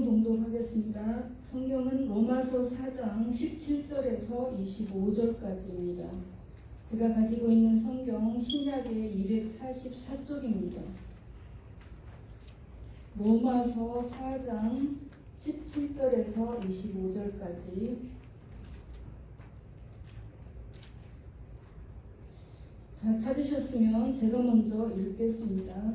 봉독하겠습니다. 성경은 로마서 4장 17절에서 25절까지입니다. 제가 가지고 있는 성경 신약의 244쪽입니다. 로마서 4장 17절에서 25절까지 찾으셨으면 제가 먼저 읽겠습니다.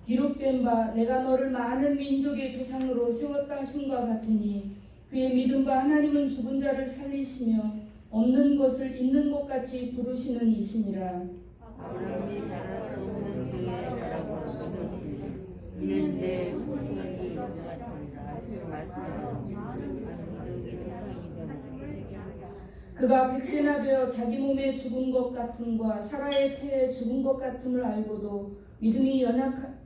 기록된 바 내가 너를 많은 민족의 조상으로 세웠다 하심과 같으니 그의 믿은 바 하나님은 죽은 자를 살리시며 없는 것을 있는 것 같이 부르시는 이시니라. 아브라함이 바랄 수 없는 그의 자라고 이는 내 후손이 같으니라 하시는 말씀은 그가 백세나 되어 자기 몸에 죽은 것 같음과 사라의 태에 죽은 것 같음을 알고도 믿음이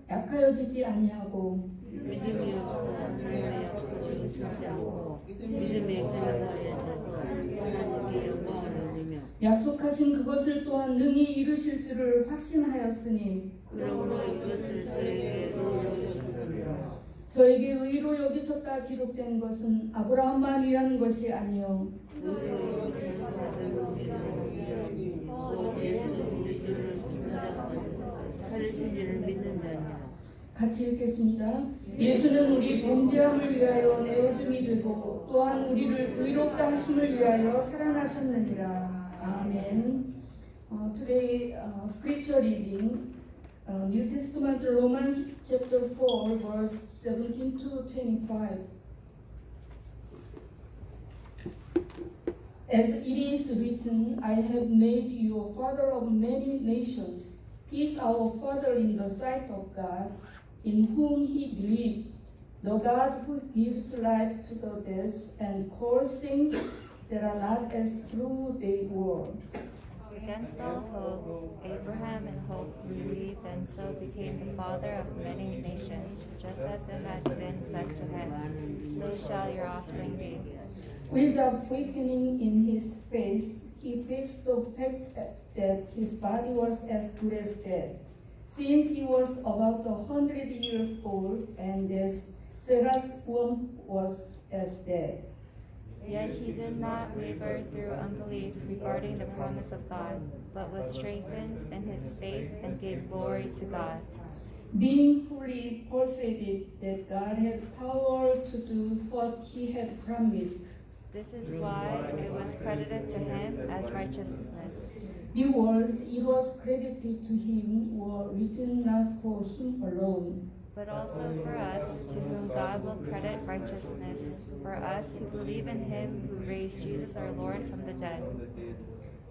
약하여지지 아니하고 믿음이 없어 하나님의 약속을 지키지 않고 믿음의 근원에 서서 하나님께 영광을 올리며 약속하신 그것을 또한 능히 이루실 줄을 확신하였으니 그러므로 이것을 저에게 의로 여기셨으며 저에게 의로 여기셨다 기록된 것은 아브라함만 위한 것이 아니요 의로 여기신 받은 우리는 또 예수 그리스도를 죽은 자 가운데서 살리신 이를 믿는 자니라. 같이 읽겠습니다. 예수는 우리 범죄함을 위하여 내어줌이 되고 또한 우리를 의롭다 하심을 위하여 살아나셨느니라. 아멘. Today scripture reading New Testament Romans chapter 4 verse 17 to 25. As it is written, I have made you a father of many nations. He is our father in the sight of God, in whom he believed, the God who gives life to the dead and calls things that are not as though they were. Against all hope, Abraham in hope believed and so became the father of many nations, just as it had been said to him, so shall your offspring be. Without quickening in his face, he faced the fact that his body was as good as dead, since he was about 100 years old and that Sarah's womb was as dead. Yet he did not waver through unbelief regarding the promise of God, but was strengthened in his faith and gave glory to God, Being fully persuaded that God had power to do what he had promised. This is why it was credited to him as righteousness. The words it was credited to him were written not for him alone, But also for us, to whom God will credit righteousness, for us who believe in him who raised Jesus our Lord from the dead.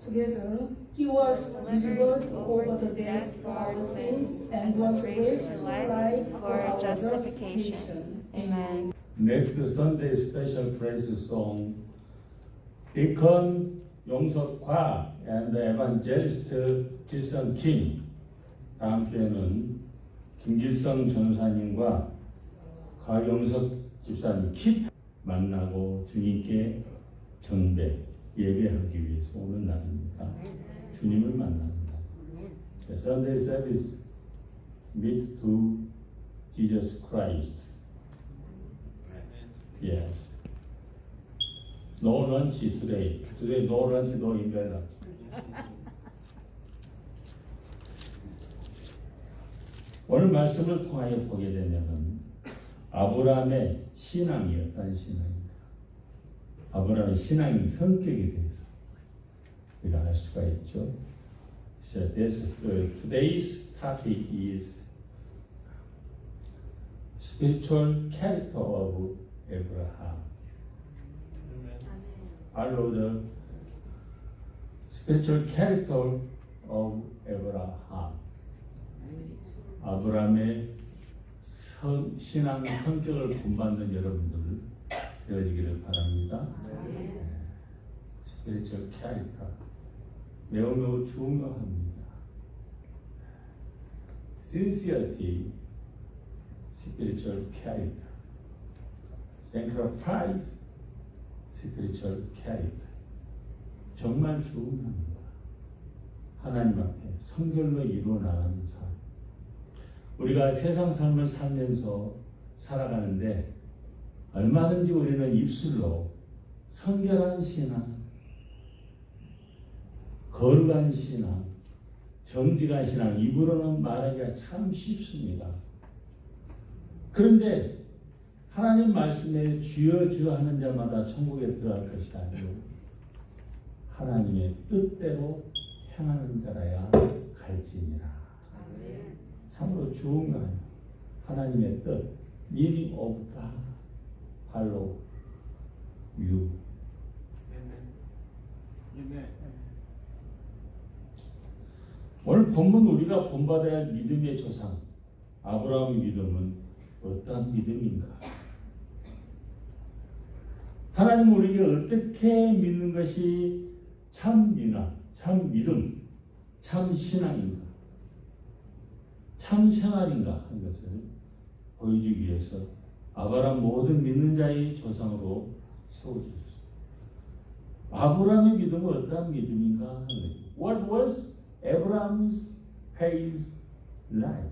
Together, he was delivered over the death for our sins and was raised to life for our justification. Amen. Next Sunday special praise song, Deacon 용석화 and Evangelist 길성 king. 다음 주에는 김길성 전사님과 가영석 집사님 킷 만나고 주님께 경배, 예배하기 위해서 오는 날입니다. 주님을 만나는 날. The Sunday service meet to Jesus Christ. Yes. No lunch today. Today no lunch, no umbrella. 오늘 말씀을 통하여 보게 되면은 아브라함의 신앙이 어떤 신앙인가? 아브라함의 신앙의 성격에 대해서 우리가 알 수가 있죠. So today's topic is spiritual character of Abraham. Follow the spiritual character of Abraham. 아브라함의 신앙 성격을 본받는 여러분들 되어지기를 바랍니다. spiritual character 매우 중요합니다. sincerity, spiritual character, sacrifice, spiritual character 정말 중요합니다. 하나님 앞에 성결로 이루어 나가는 삶. 우리가 세상 삶을 살면서 살아가는데 얼마든지 우리는 입술로 성결한 신앙, 거룩한 신앙, 정직한 신앙, 입으로는 말하기가 참 쉽습니다. 그런데 하나님 말씀에 주여 주여 하는 자마다 천국에 들어갈 것이 아니고 하나님의 뜻대로 행하는 자라야 갈지니라. 참으로 좋은 거 아니에요. 하나님의 뜻, meaning of God, follow you. 오늘 본문 우리가 본받아야 할 믿음의 조상 아브라함의 믿음은 어떠한 믿음인가? 하나님 우리에게 어떻게 믿는 것이 참 민화, 참 믿음, 참 신앙인가? 참 생활인가 하는 것을 보여주기 위해서 아브라함 모든 믿는 자의 조상으로 세워주셨습니다. 아브라함의 믿음은 어떠한 믿음인가 하는 것입니다. What was Abraham's faith like?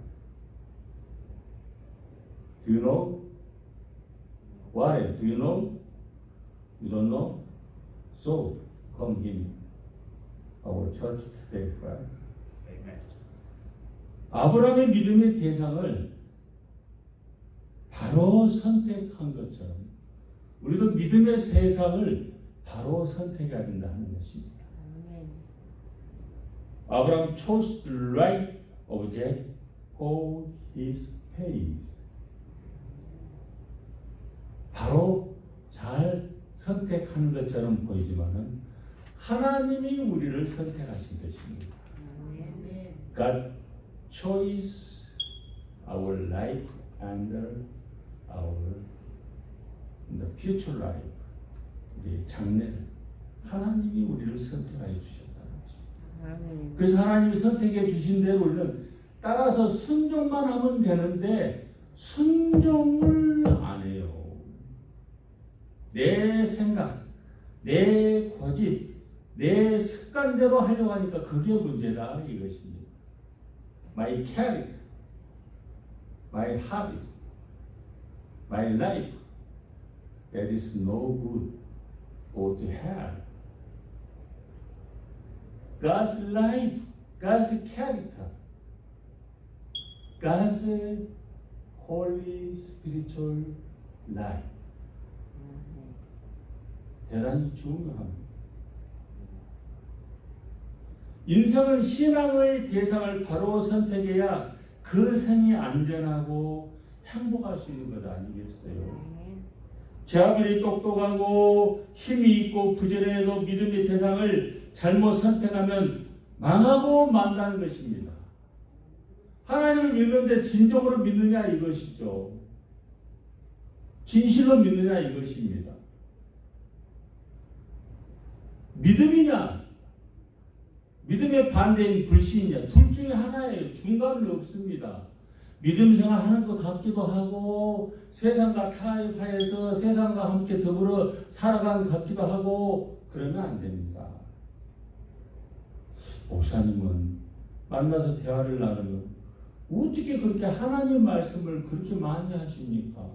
Do you know? What? Do you know? You don't know? So come in our church today, right? Amen. 아브라함의 믿음의 대상을 바로 선택한 것처럼 우리도 믿음의 세상을 바로 선택해야 된다 하는 것입니다. 아브라함 chose the right object for his faith. 바로 잘 선택하는 것처럼 보이지만은 하나님이 우리를 선택하신 것입니다. God chose our life and our the future life. 우리의 장래를 하나님이 우리를 선택하여 주셨다는 것입니다. 그래서 하나님이 선택해 주신 대로 우리는 따라서 순종만 하면 되는데 순종을 안 해요. 내 생각, 내 고집, 내 습관대로 하려고 하니까 그게 문제다 이것입니다. My character, my habit, my life, that is no good. Go to hell. God's life, God's character, God's holy spiritual life. 대단히 중요합니다. 인생은 신앙의 대상을 바로 선택해야 그 생이 안전하고 행복할 수 있는 것 아니겠어요? 제 아무리 똑똑하고 힘이 있고 부지런해도 믿음의 대상을 잘못 선택하면 망하고 만다는 것입니다. 하나님을 믿는데 진정으로 믿느냐 이것이죠. 진실로 믿느냐 이것입니다. 믿음이냐 믿음의 반대인 불신이냐 둘 중에 하나예요. 중간은 없습니다. 믿음 생활하는 것 같기도 하고 세상과 타협하여서 세상과 함께 더불어 살아가는 것 같기도 하고 그러면 안 됩니다. 목사님은 만나서 대화를 나누면 어떻게 그렇게 하나님 말씀을 그렇게 많이 하십니까?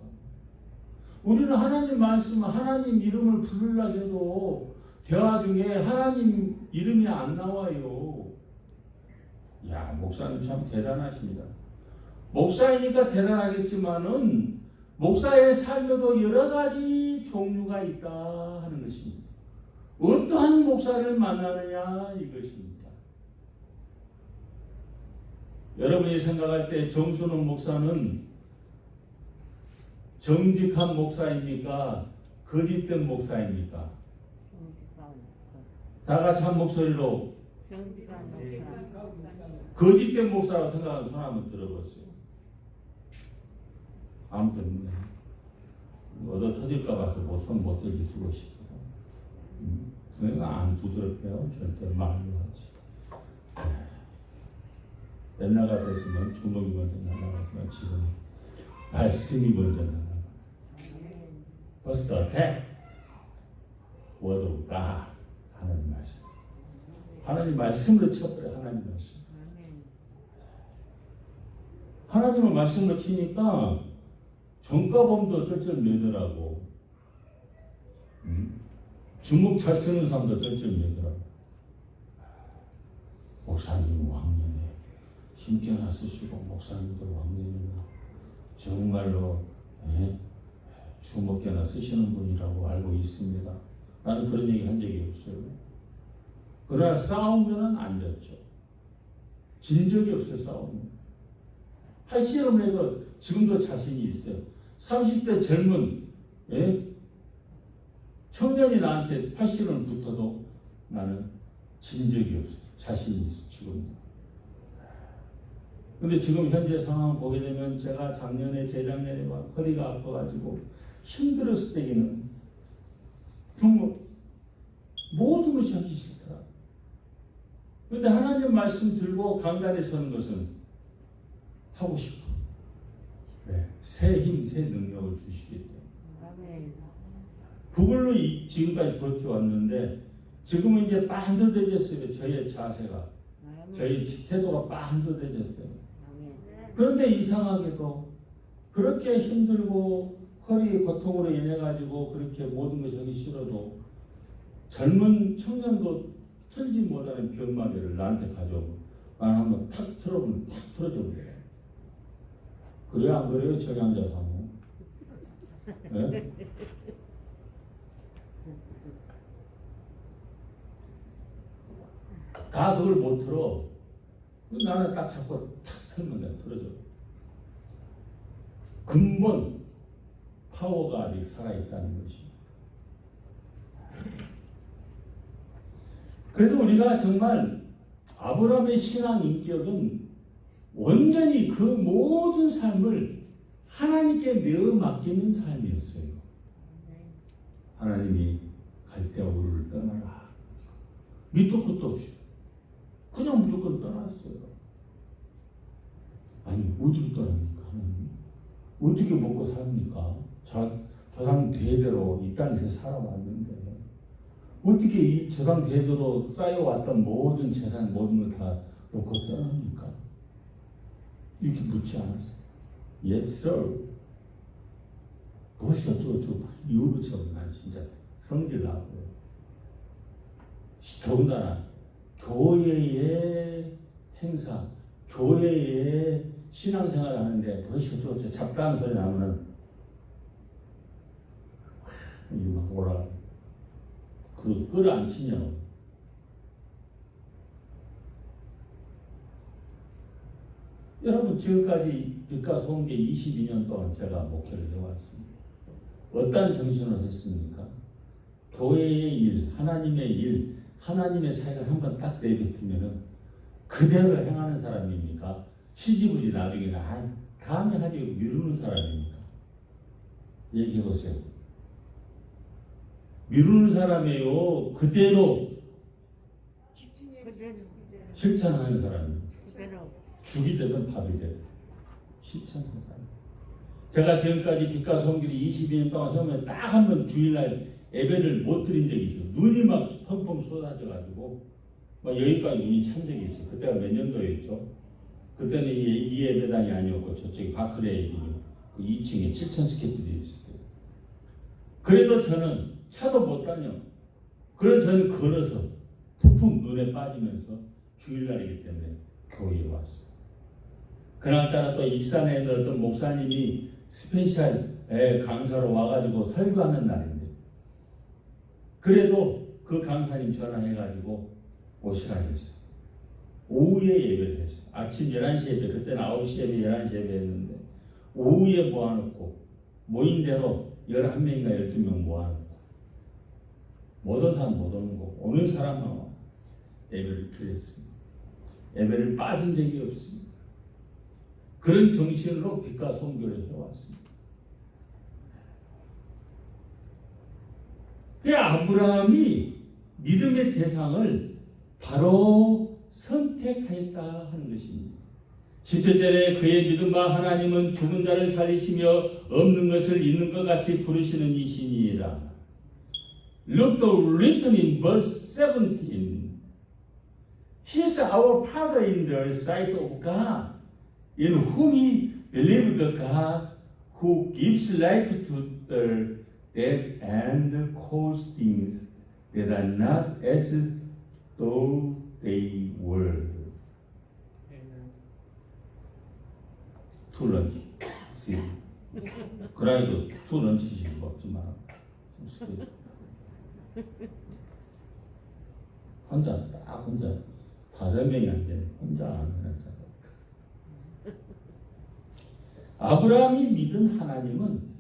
우리는 하나님 말씀, 하나님 이름을 부르려고 해도 대화 중에 하나님 이름이 안 나와요. 야, 목사님 참 대단하십니다. 목사이니까 대단하겠지만은 목사의 삶에도 여러 가지 종류가 있다 하는 것입니다. 어떠한 목사를 만나느냐 이것입니다. 여러분이 생각할 때 정순원 목사는 정직한 목사입니까? 거짓된 목사입니까? 다 같이 한 목소리로 거짓된 목사라고 생각하는 손 한번 들어보세요. 아무도 없네. 얻어 터질까 봐서 손 못 들게 쓰고 싶어요. 내가 안 두드럽게요. 절대 말로 하지. 옛날 같았으면 주먹이 먼저 날아가지만 지금 말씀이 먼저 날아가. First attack, word of God. 하나님 말씀. 하나님 말씀으로 쳐버려. 하나님 말씀. 하나님의 말씀으로 치니까 종가범도 쩔쩔매더라고. 주먹 잘 쓰는 사람도 쩔쩔매더라고. 목사님 왕년에 힘께나 쓰시고 목사님들 왕년에 정말로 주먹께나 쓰시는 분이라고 알고 있습니다. 나는 그런 얘기 한 적이 없어요. 그러나 싸우면은 안 졌죠. 진 적이 없어요. 싸우면. 팔씨름 해도 지금도 자신이 있어요. 30대 젊은 청년이 나한테 팔씨름 붙어도 나는 진 적이 없어요. 자신이 있어 지금. 근데 지금 현재 상황 보게 되면 제가 작년에 재작년에 막 허리가 아파가지고 힘들었을 때에는 정말 모든 것이 하기 싫더라. 근데 하나님 말씀 들고 강단에 서는 것은 하고 싶어. 네. 새 힘, 새 능력을 주시기 때문에. 그걸로 지금까지 버텨왔는데 지금은 이제 빤듯해졌어요. 저의 자세가. 저희 태도가 빤듯해졌어요. 그런데 이상하게도 그렇게 힘들고 허리 고통으로 인해 가지고 그렇게 모든 것이 하기 싫어도 젊은 청년도 틀지 못하는 병마개를 나한테 가져오고 나는 한번 탁 틀어보면 탁 틀어줘 버려요. 그래요 안 그래요? 저기 앉아서 하면. 네? 다 그걸 못 틀어. 나는 딱 잡고 탁 틀면 내가 틀어줘. 근본 파워가 아직 살아있다는 것이. 그래서 우리가 정말 아브라함의 신앙 인격은 완전히 그 모든 삶을 하나님께 내어 맡기는 삶이었어요. 하나님이 갈대와 우르를 떠나라. 밑도 끝도 없이 그냥 무조건 떠났어요. 아니 어디로 떠납니까? 하나님? 어떻게 먹고 삽니까? 조상 대대로 이 땅에서 살아왔는데 어떻게 이 조상 대대로 쌓여왔던 모든 재산 모든 걸 다 놓고 떠납니까? 이렇게 묻지 않았어요. Yes, sir. 무엇이 어쩌고저쩌고 이후부처럼 난 진짜 성질 나고요. 더군다나 교회의 행사, 교회의 신앙생활을 하는데 무엇이 어쩌고저쩌고 잡다한 소리 나면은 막 뭐라 그 끌어안치냐고. 여러분 지금까지 빛과 소음계 22년 동안 제가 목회를 해왔습니다. 어떤 정신으로 했습니까? 교회의 일, 하나님의 일, 하나님의 사역을 한번 딱 내뱉으면은 그대로 행하는 사람입니까? 시지부지 나중에 다음에 하지 미루는 사람입니까? 얘기해보세요. 미루는 사람이에요. 그대로 실천하는 사람입니다. 죽이 되든 밥이 되든 실천하는 사람. 제가 지금까지 빛과 소음길이 22년 동안 해오면 딱 한 번 주일날 예배를 못 드린 적이 있어요. 눈이 막 펑펑 쏟아져가지고 막 여기까지 눈이 찬 적이 있어요. 그때가 몇 년도였죠? 그때는 이 예배당이 아니었고 저쪽에 바크레이 그 2층에 7,000 스케줄이 있었어요. 그래도 저는 차도 못 다녀. 그래서 저는 걸어서 푹푹 눈에 빠지면서 주일날이기 때문에 교회에 왔어요. 그날따라 또 익산에 있는 어떤 목사님이 스페셜 강사로 와가지고 설교하는 날인데 그래도 그 강사님 전화해가지고 오시라 했어요. 오후에 예배를 했어요. 아침 11시 예배, 그때는 9시 예배, 11시 예배 했는데 오후에 모아놓고 모인 대로 11명인가 12명 모아놓고 못 오는 사람 못 오는 거 오는 사람만 예배를 드렸습니다. 예배를 빠진 적이 없습니다. 그런 정신으로 빛과 소음교를 해왔습니다. 그 아브라함이 믿음의 대상을 바로 선택하였다 하는 것입니다. 10절에 그의 믿음과 하나님은 죽은 자를 살리시며 없는 것을 있는 것 같이 부르시는 이시니이다. Look written in verse 17. He is our Father in the sight of God, in whom he believed God, who gives life to the dead and calls things that are not as though they were. 투 런치. 그라이도 투 런치씩 먹지 마. 혼자 딱 혼자 5명이 앉아 혼자 하는 자가. 아브라함이 믿은 하나님은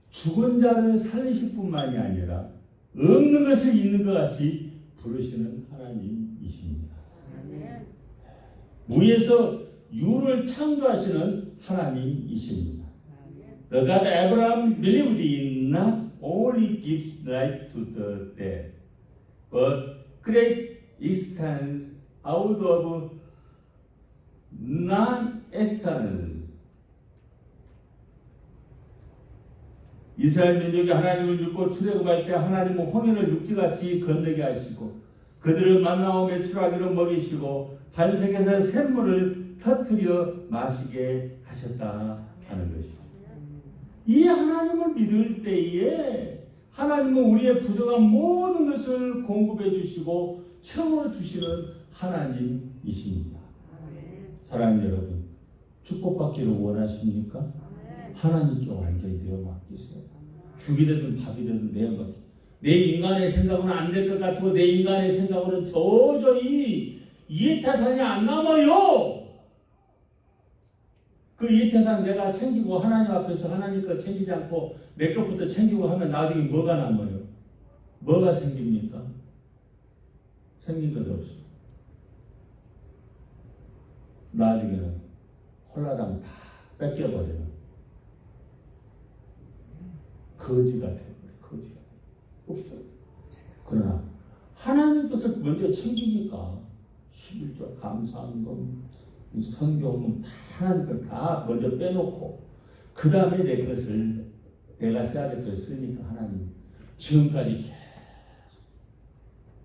죽은 자를 살리실 뿐만이 아니라 없는 것을 있는 것 같이 부르시는 하나님이십니다. 무에서 유를 창조하시는 하나님이십니다. The God Abraham believed in not only gives life to the dead, but creates existence out of non-existence. 이스라엘 민족이 하나님을 믿고 출애굽할 때 하나님은 홍해를 육지같이 건너게 하시고 그들을 만나고 메추라기로 먹이시고 반석에서 샘물을 터뜨려 마시게 하셨다 하는 것이죠. 이 하나님을 믿을 때에 하나님은 우리의 부족한 모든 것을 공급해 주시고 채워주시는 하나님이십니다. 사랑하는 여러분, 축복받기를 원하십니까? 하나님께 완전히 내어 맡기세요. 죽이든 밥이든 내어 맡기세요. 내 인간의 생각은 안 될 것 같고 내 인간의 생각으로는 도저히 이해타산이 안 남아요. 그 이해타산 내가 챙기고 하나님 앞에서 하나님 것 챙기지 않고 내 것부터 챙기고 하면 나중에 뭐가 남아요? 뭐가 생깁니까? 생긴 것 없어. 나중에는 홀라당 다 뺏겨버려요. 거지가 되어버려. 거지가 없어요. 그러나 하나님 것을 먼저 챙기니까 11조 감사한금 성경은 하나님 걸 다 먼저 빼놓고 그 다음에 내 것을 내가 써야 될 것을 쓰니까 하나님 지금까지 계속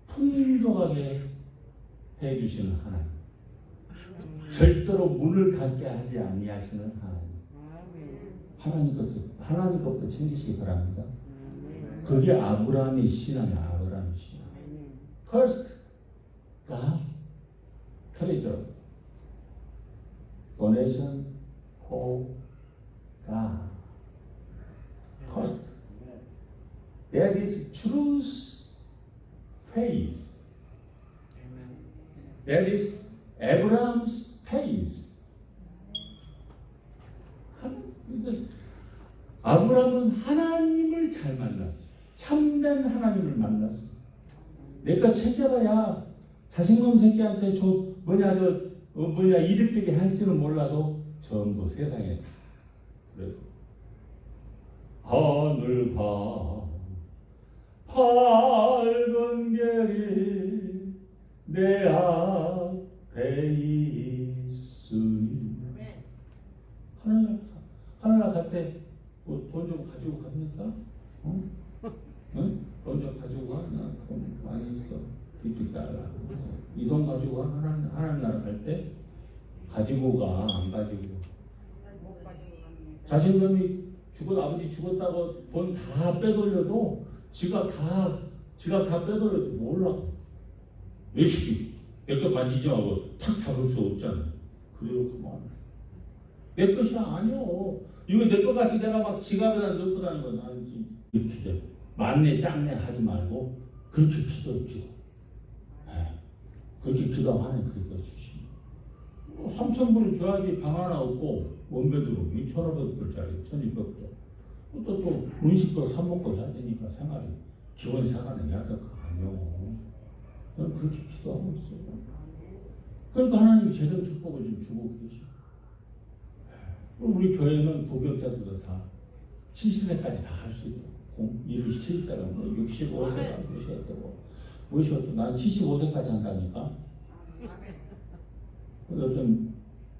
풍족하게 해주시는 하나님, 절대로 문을 닫게 하지 아니하시는 하나님, 하나님 것부터 챙기시기 바랍니다. 그게 아브라함의 신앙이야. 아브라함의 신앙. First, God's treasure, donation for God. First, that is true faith. That is Abraham's faith. 아브라함은 하나님을 잘 만났어요. 참된 하나님을 만났어요. 내가 챙겨봐야 자신감 새끼한테 이득되게 할지는 몰라도 전부 세상에 다 그래요. 하늘과 밝은 별이 내 앞에 있으니 하늘날 갈 때 돈 좀 가지고 갑니까? 응? 응? 돈 좀 가지고 가? 나 돈 많이 있어. $50. 이 돈 가지고 가? 하나님 나라 갈 때 가지고 가? 안 가지고? 자신감이 아버지 죽었다고 돈 다 빼돌려도 지갑 다 빼돌려도 몰라. 내 시기 내 것 만지지 말고 탁 잡을 수 없잖아. 그래요. 그만. 내 것이 아니요. 이거 내 것 같이 내가 막 지갑에다 넣고 다니는 건 아니지. 이렇게 돼. 만내 짱내 하지 말고 그렇게 기도해. 그렇게 기도하면 그거 주시. 3,000불을 줘야지 방 하나 없고 원베드룸 1,500불짜리 1,600불짜리 또 음식도 사 먹고 해야 되니까 생활이 기본 생활은 해야 될 거 아니요. 저는 그렇게 기도하고 있어요. 그러니까 하나님이 제대로 축복을 좀 주고 계셔. 우리 교회는 부교육자들도 다 70세까지 다 할 수 있고 일을 70세가 뭐 65세가 몇이야 되고 무엇이어도 난 75세까지 한다니까. 어떤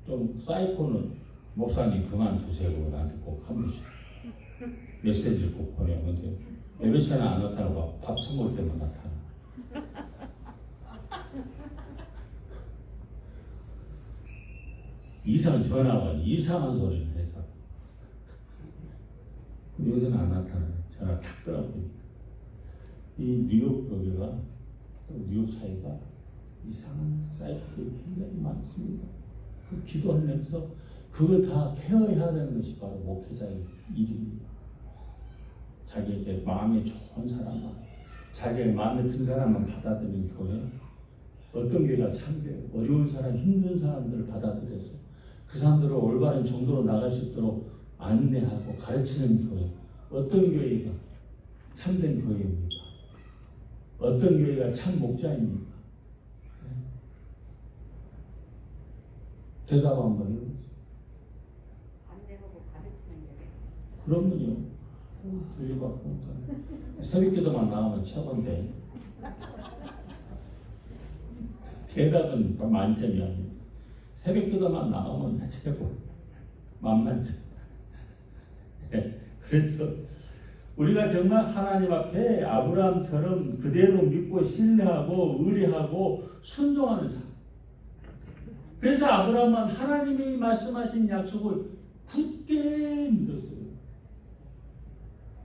좀 사이코는 목사님 그만두세요. 나한테 꼭 한 번씩 메시지를 꼭 보내요. 근데 예배시간에 안 나타나고 밥 처먹을 때만 나타나. 이상한 전화가 이상한 소리를 해서 요새는 안 나타나요. 제가 탁 들어보니까. 이 뉴욕 교회가, 또 뉴욕 사회가 이상한 사이트들이 굉장히 많습니다. 기도하면서 그걸 다 케어해야 되는 것이 바로 목회자의 일입니다. 자기에게 마음에 좋은 사람만, 자기의 마음에 든 사람만 받아들이는 교회, 어떤 교회가 참교회, 어려운 사람, 힘든 사람들을 받아들여서 그 사람들을 올바른 정도로 나갈 수 있도록 안내하고 가르치는 교회, 어떤 교회가 참된 교회입니까? 어떤 교회가 참 목자입니까? 대답 한번 해보세요. 안내하고 가르치는 게. 그러면요. 주의받고 새벽기도만 나가면 최고인데 대답은 만점이 아닙니다. 새벽기도만 나가면 최고 만만점. 그래서 우리가 정말 하나님 앞에 아브라함처럼 그대로 믿고 신뢰하고 의뢰하고 순종하는 삶. 그래서 아브라함은 하나님이 말씀하신 약속을 굳게 믿었어요.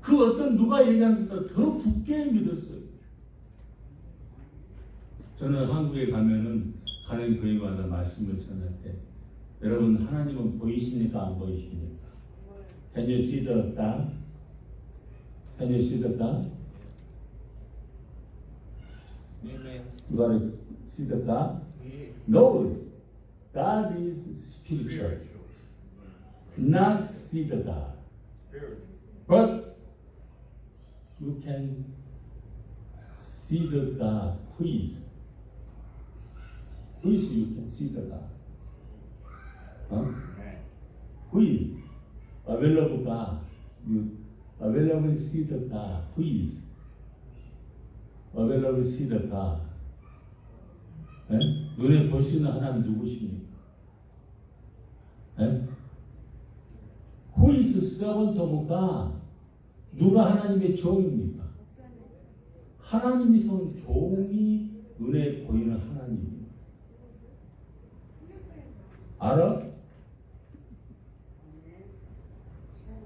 그 어떤 누가 얘기하는 것보다 더 굳게 믿었어요. 저는 한국에 가면은 가는 교회마다 말씀을 전할 때 여러분 하나님은 보이십니까 안 보이십니까? Can you see the God? Can you see the God? You gotta see the God? No, God is spiritual. Not see the God. But you can see the God who is. Who is you can see the God? Huh? Who is? Available God. You available see the God who is. Available see the God. 네? 눈에 볼 수 있는 하나님 누구십니까? 네? Who is servant of God? 누가 하나님의 종입니까? 하나님이 세운 종이 눈에 보이는 하나님입니다. 알아?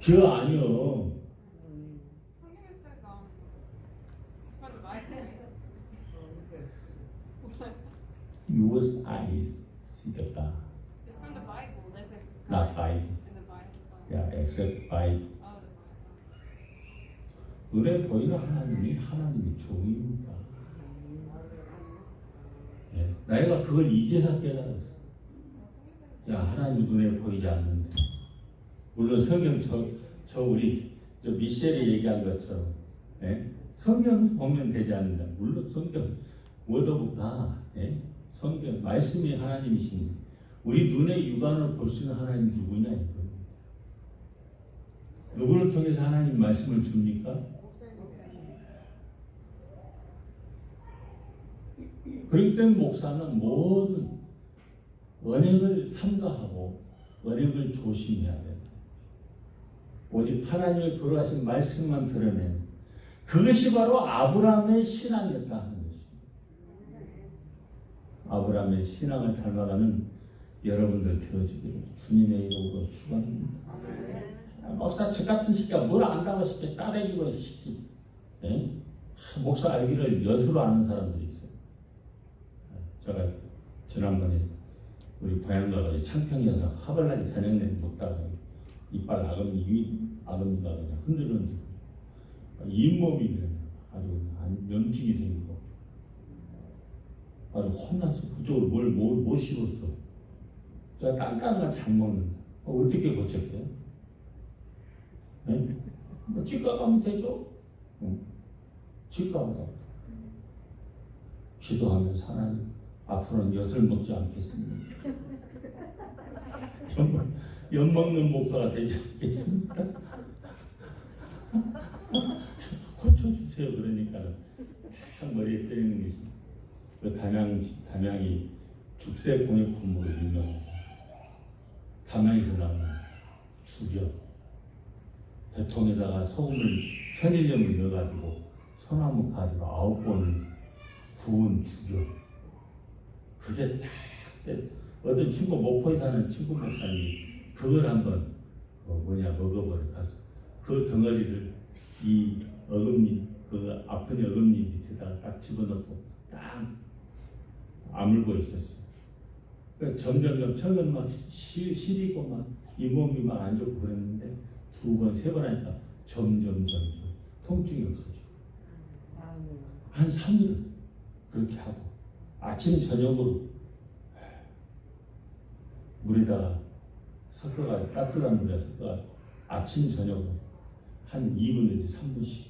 그 아니요. Your eyes see the God. It's from the Bible. There's a Not Bible. in the Bible. Yeah, except by Oh, the Bible. 눈에 보이는 하나님이 하나님의 종입니다. 예, 나이가 그걸 이제서 깨달았어. 야, 하나님 눈에 보이지 않는데. 물론 성경 저 우리 저 미셸이 얘기한 것처럼, 예? 성경 보면 되지 않는다. 물론 성경 워드오브가, 예? 성경 말씀이 하나님이신데 우리 눈의 육안을 볼 수 있는 하나님 누구냐 이겁니다. 누구를 통해서 하나님 말씀을 줍니까? 그렇기 때문에 목사는 모든 언약을 삼가하고 언약을 조심해야 된다. 오직 하나님의 거룩하신 말씀만 드러낸 그것이 바로 아브라함의 신앙이었다 하는 것입니다. 아브라함의 신앙을 닮아가는 여러분들 되어지기를 주님의 이름으로 축원합니다. 목사 저 같은 새끼가 뭘 안다고 새끼 따대기고 새끼. 예? 목사 알기를 엿으로 아는 사람들이 있어요. 제가 지난번에 우리 고향 가서 창평여사 하벌나게 저녁내 먹다가 이빨 아금니가 그냥 흔들흔들 잇몸이 그냥 아주 면직이 생기고 아주 혼났어. 그쪽으로 뭘 못 씹었어. 제가 딴딴한 잘 먹는다. 어떻게 고쳤대요? 네? 뭐 치과 가면 되죠? 응. 치과 가면 기도하면서 하나님 앞으로는 엿을 먹지 않겠습니다. 엿 먹는 목사가 되지 않겠습니다. 고쳐주세요. 그러니까 딱 머리에 때리는 것이 그 담양이 죽새 공예품으로 유명해서 담양에서 나오는 죽여 대통에다가 소금을 천일염을 넣어가지고 소나무 가지로 9번 구운 죽여. 그게 딱 어떤 친구 목포에 사는 친구 목사님이 그걸 한번 먹어버려가지고 그 덩어리를 이 어금니, 그 아픈 어금니 밑에다가 딱 집어넣고 딱 아물고 있었어요. 그러니까 점점점 처음엔 막 시리고 막 잇몸이 막 안 좋고 그랬는데 2번, 3번 하니까 점점 통증이 없어지고 한 3일 그렇게 하고 아침 저녁으로 물에다가 섞어가지고 따뜻한 물에 섞어가지고 아침 저녁으로 한 2분 내지 3분씩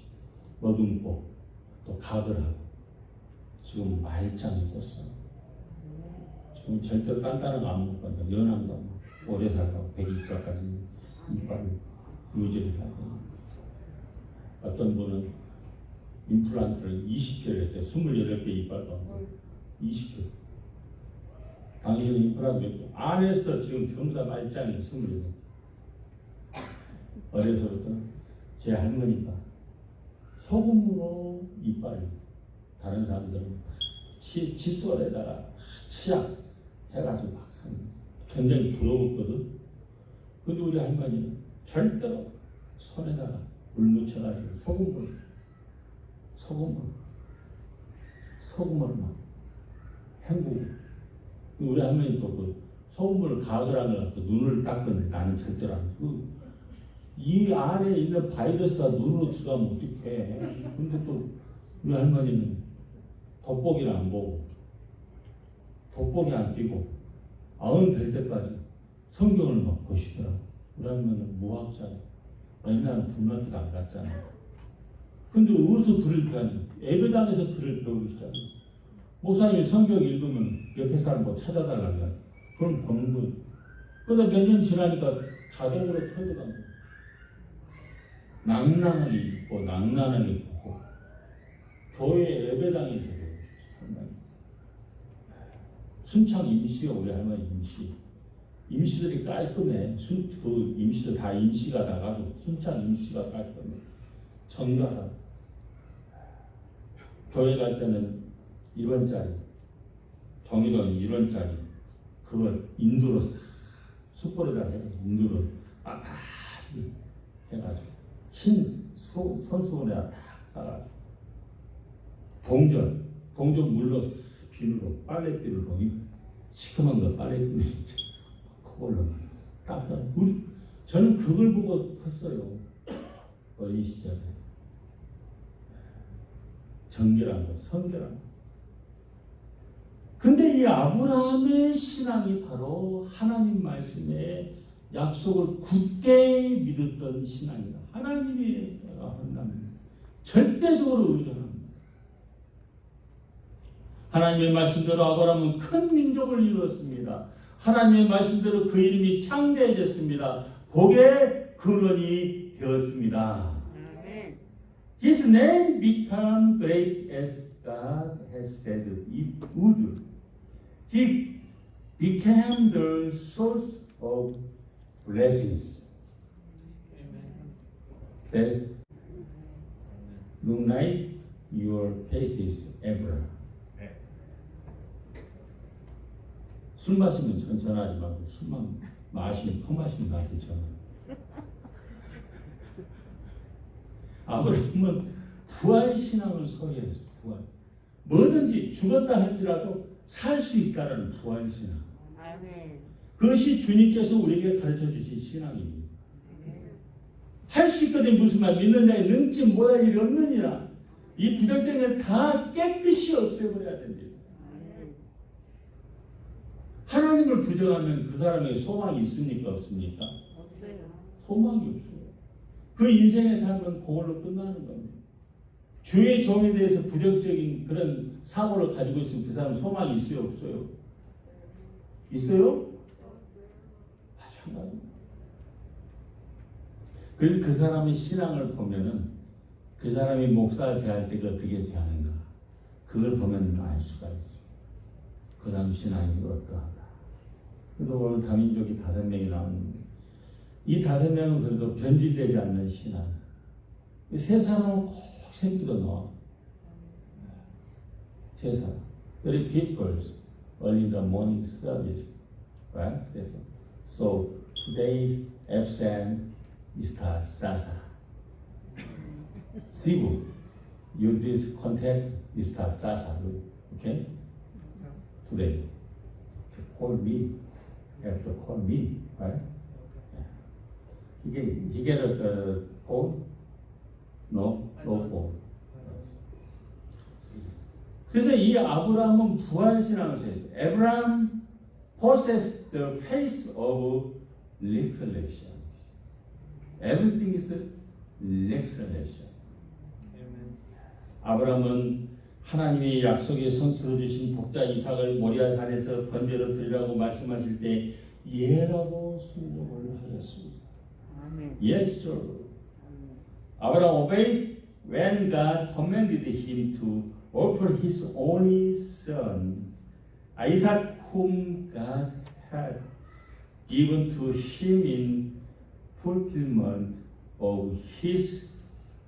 머금고 또 각을 하고 지금 말짱이 떴어요. 지금 절대로 단단한 거 안 먹고 연한 거 오래 살고 120살까지 이빨을 유지를 해야 돼요. 어떤 분은 임플란트를 20개를 했대요. 28개 이빨 가고 20개. 당신은 임플란트 몇 개? 안 했어. 지금 전부 다 말짱이에요. 28개. 어려서부터 제 할머니가 소금으로 이빨을 다른 사람들은 칫솔에다가 치약 해가지고 막 굉장히 부러웠거든. 근데 우리 할머니는 절대로 손에다가 물 묻혀가지고 소금을 막 헹구고 우리 할머니 또 그 소금을 가글한 걸 갖고 눈을 닦는데 나는 절대로 안 하고 이 안에 있는 바이러스가 눈으로 들어가면 어떡해. 근데 또 우리 할머니는 돋보기를 안 보고 돋보기 안 띄고 90 될 때까지 성경을 막 보시더라고. 우리 할머니는 무학자예요. 옛날에는 불교도 안 갔잖아요. 근데 어디서 글을 배웠냐? 예배당에서 글을 배우기 시작했어요. 목사님이 성경 읽으면 옆에 사람 뭐 찾아달라고 해요. 그럼 보는 거예요. 그러다 몇 년 지나니까 자동으로 터져간 거예요. 낭낭하게 읽고 낭낭하게 보고 교회 예배당에서 배우셨어요. 순창 임시가 우리 할머니 임시. 임시들이 깔끔해. 그 임시들 다 임시가 나가고 순창 임시가 깔끔해. 정갈하고. 교회 갈 때는 1원짜리, 정의돈 1원짜리 그걸 인두로 숯불에다 해가지고 인두로 해가지고 흰 손수건에다 딱 싸가지고 동전 물로 비누로 빨래비누로 시커먼 거 빨래비누 그걸로 딱 저는 그걸 보고 컸어요. 어린 시절에 정결한 거, 성결한 거. 근데 이 아브라함의 신앙이 바로 하나님 말씀의 약속을 굳게 믿었던 신앙이다. 하나님이 한다면 절대적으로 의존합니다. 하나님의 말씀대로 아브라함은 큰 민족을 이루었습니다. 하나님의 말씀대로 그 이름이 창대해졌습니다. 복의 근원이 되었습니다. His name became great as God has said it would. He became the source of blessings. That's unite your faces ever. 술 마시면 천천하지 말고 술만 마시면 퍼마시면 나한테 전화. 아브라함은 부활 신앙을 소유했어. 부활. 뭐든지 죽었다 할지라도 살 수 있다는 부활 신앙. 그것이 주님께서 우리에게 가르쳐 주신 신앙입니다. 할 수 있거든. 무슨 말? 믿는 자에 능치 못할 일이 없느니라. 이 부정적인 걸 다 깨끗이 없애버려야 됩니다. 하나님을 부정하면 그 사람에게 소망이 있습니까? 없습니까? 없어요. 소망이 없어요. 그 인생의 삶은 그걸로 끝나는 겁니다. 주의 종에 대해서 부정적인 그런 사고를 가지고 있으면 그 사람 소망이 있어요? 없어요? 있어요? 마찬가지입니다. 그래서 그 사람의 신앙을 보면은 그 사람이 목사 대할 때 어떻게 대하는가 그걸 보면 알 수가 있어요. 그 사람 신앙이 어떠하다. 그래도 오늘 다민족이 5명이 나왔는데 이 5명은 그래도 변질되지 않는 신앙. 세 사람은 꼭 생기도 나와. 세 사람. 3 people early in the morning service. Right? 그래서 So today's absent Mr. Sasa. Sibu, you this contact Mr. Sasa, okay? Today, call me, have to call me, right? He get a phone? No phone. 그래서 이 아브라함은 부활신앙을 했어요. Abraham possessed the faith of resurrection. Everything is resurrection. 아브라함은 하나님의 약속의 성취로 주신 독자 이삭을 모리아 산에서 번제로 드리라고 말씀하실 때 예라고 순종을 하였습니다. Yes, sir. Abraham obeyed when God commanded him to offer his only son, Isaac, whom God had given to him in fulfillment of his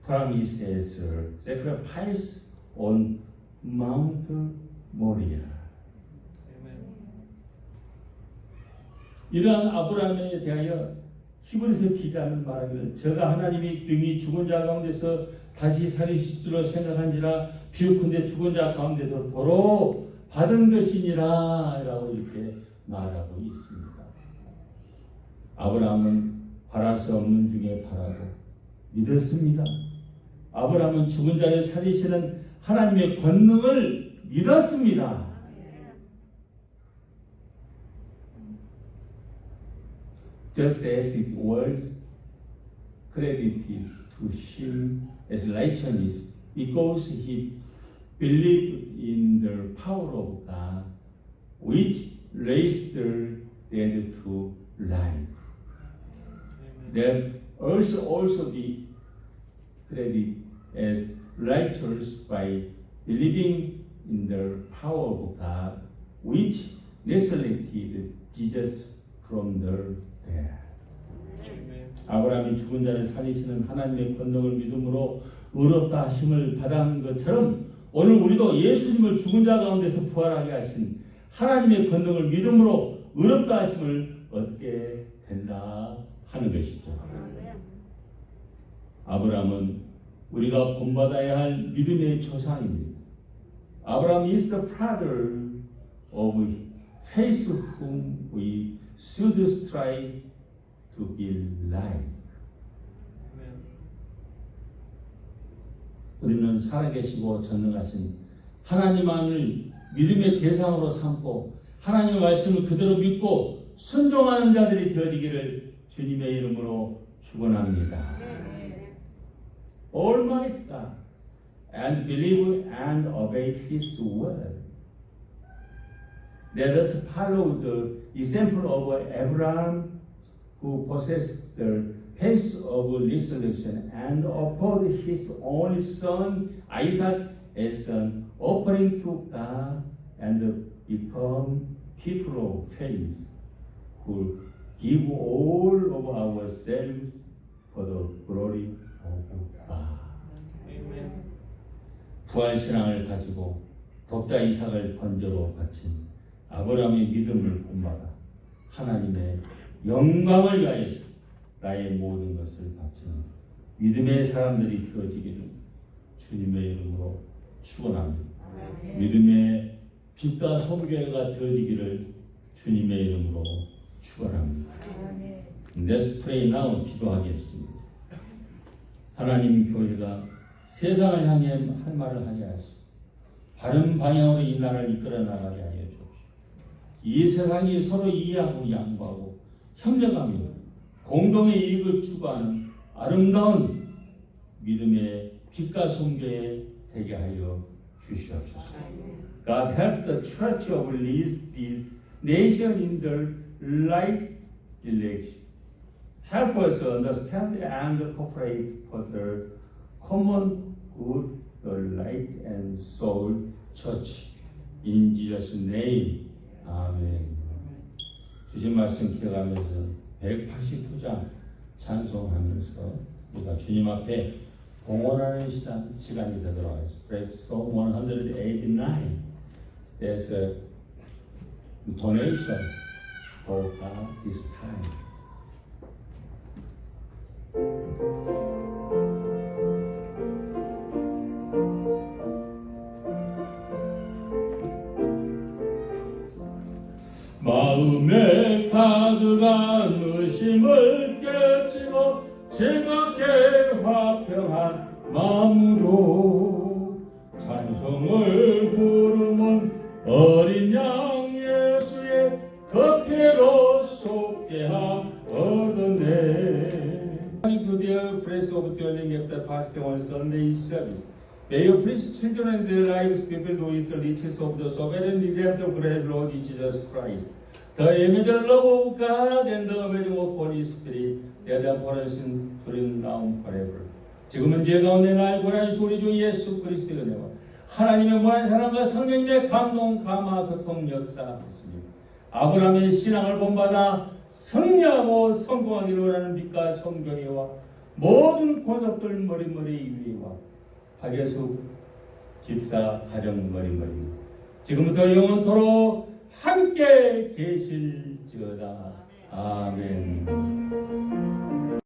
promises, sacrifice on Mount Moriah. 이러한 아브라함에 대하여 히브리서 기자는 말하기를 저가 하나님이 등이 죽은 자 가운데서 다시 살리실 줄로 생각한지라 비유컨대 죽은 자 가운데서 도로 받은 것이니라 라고 이렇게 말하고 있습니다. 아브라함은 바랄 수 없는 중에 바라고 믿었습니다. 아브라함은 죽은 자를 살리시는 하나님의 권능을 믿었습니다. Just as it was credited to him as righteousness because he believed in the power of God, which raised the dead to life. That also be credited as righteous by believing in the power of God, which resurrected Jesus from the dead. 아브라함이 죽은 자를 살리시는 하나님의 권능을 믿음으로 의롭다 하심을 받은 것처럼 오늘 우리도 예수님을 죽은 자 가운데서 부활하게 하신 하나님의 권능을 믿음으로 의롭다 하심을 얻게 된다 하는 것이죠. 아브라함은 우리가 본받아야 할 믿음의 조상입니다. 아브라함 is the father of faith whom we should strive to be like. 우리는 살아계시고 전능하신 하나님만을 믿음의 대상으로 삼고 하나님의 말씀을 그대로 믿고 순종하는 자들이 되어지기를 주님의 이름으로 축원합니다. Almighty God, and believe and obey His word. Let us follow the example of Abraham, who possessed the faith of resurrection and offered his only son Isaac as an offering to God, and become people of faith who give all of ourselves for the glory of God. 부활신앙을 가지고 독자 이삭을 번제로 바친 아브라함의 믿음을 본받아 하나님의 영광을 위하여서 나의 모든 것을 바치는 믿음의 사람들이 되어지기를 주님의 이름으로 축원합니다. 믿음의 빛과 소교회가 되어지기를 주님의 이름으로 축원합니다. Let's pray now. 기도하겠습니다. 하나님 교회가 세상을 향해 할 말을 하게 하시고 바른 방향으로 이 나라를 이끌어 나가게 하여 주옵시고 이 세상이 서로 이해하고 양보하고 협력하며 공동의 이익을 추구하는 아름다운 믿음의 빛과 성교에 되게 하여 주시옵소서. God help the church of this nation in the right direction. Help us understand and cooperate for the common good, the light and soul church. In Jesus' name. 아멘. 주신 말씀 기억하면서 189장 찬송하면서 우리가 주님 앞에 봉헌하는 시간이 되도록 하겠습니다. Praise Psalm 189. There's a donation for God this time. 즐겁게 화평한 마음으로 찬송을 부르면 어린 양 예수의 겉에로 속죄하거든요. To the place of dwelling after fasting on Sunday service. May you please children and their lives be filled with the riches of the sovereign redemptive grace Lord Jesus Christ. The immediate love of God and the amazing of Holy Spirit that are flourishing now forever. 지금은 죄 가운데 나의 고난 우리 주 예수 그리스도의 은혜와 하나님의 무한 사랑과 성령님의 감동, 감화, 교통, 역사하시니 아브라함의 신앙을 본받아 승리하고 성공하기를 원하는 믿과 성경이와 모든 권속들 머리머리 위와 박예숙 집사 가정 머리머리 지금부터 영원토록 함께 계실지어다. 아멘.